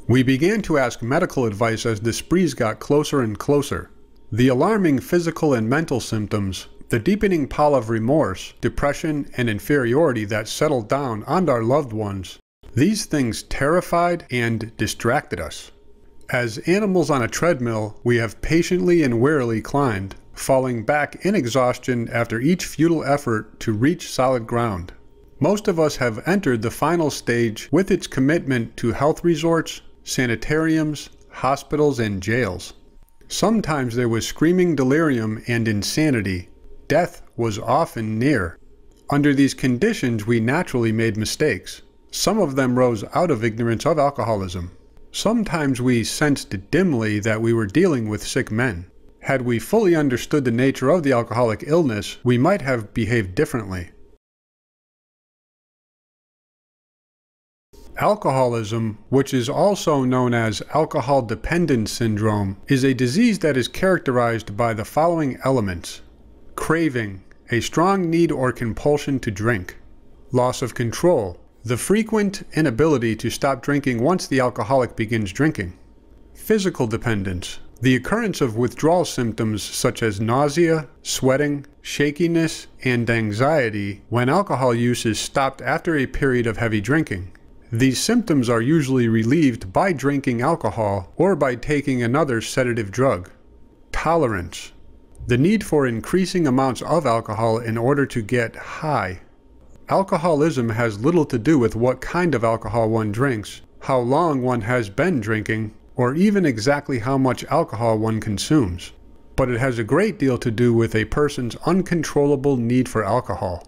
We began to ask medical advice as the sprees got closer and closer. The alarming physical and mental symptoms, the deepening pall of remorse, depression, and inferiority that settled down on our loved ones, these things terrified and distracted us. As animals on a treadmill, we have patiently and wearily climbed, falling back in exhaustion after each futile effort to reach solid ground. Most of us have entered the final stage with its commitment to health resorts, sanitariums, hospitals, and jails. Sometimes there was screaming delirium and insanity. Death was often near. Under these conditions, we naturally made mistakes. Some of them rose out of ignorance of alcoholism. Sometimes we sensed dimly that we were dealing with sick men. Had we fully understood the nature of the alcoholic illness, we might have behaved differently. Alcoholism, which is also known as alcohol dependence syndrome, is a disease that is characterized by the following elements: craving, a strong need or compulsion to drink; loss of control, the frequent inability to stop drinking once the alcoholic begins drinking; physical dependence, the occurrence of withdrawal symptoms such as nausea, sweating, shakiness, and anxiety when alcohol use is stopped after a period of heavy drinking. These symptoms are usually relieved by drinking alcohol or by taking another sedative drug. Tolerance, the need for increasing amounts of alcohol in order to get high. Alcoholism has little to do with what kind of alcohol one drinks, how long one has been drinking, or even exactly how much alcohol one consumes. But it has a great deal to do with a person's uncontrollable need for alcohol.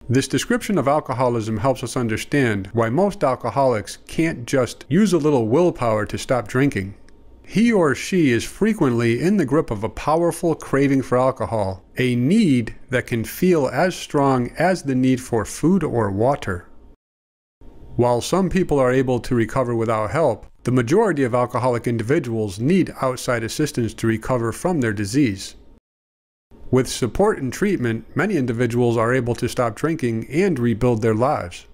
This description of alcoholism helps us understand why most alcoholics can't just use a little willpower to stop drinking. He or she is frequently in the grip of a powerful craving for alcohol, a need that can feel as strong as the need for food or water. While some people are able to recover without help, the majority of alcoholic individuals need outside assistance to recover from their disease. With support and treatment, many individuals are able to stop drinking and rebuild their lives.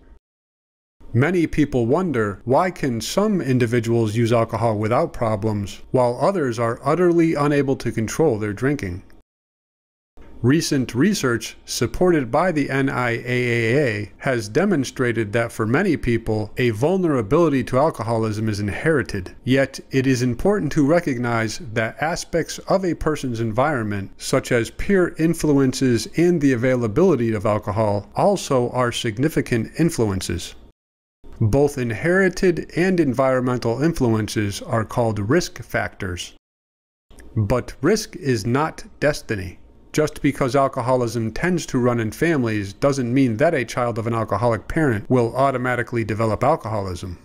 Many people wonder, why can some individuals use alcohol without problems, while others are utterly unable to control their drinking? Recent research, supported by the NIAAA, has demonstrated that for many people, a vulnerability to alcoholism is inherited. Yet, it is important to recognize that aspects of a person's environment, such as peer influences and the availability of alcohol, also are significant influences. Both inherited and environmental influences are called risk factors. But risk is not destiny. Just because alcoholism tends to run in families doesn't mean that a child of an alcoholic parent will automatically develop alcoholism.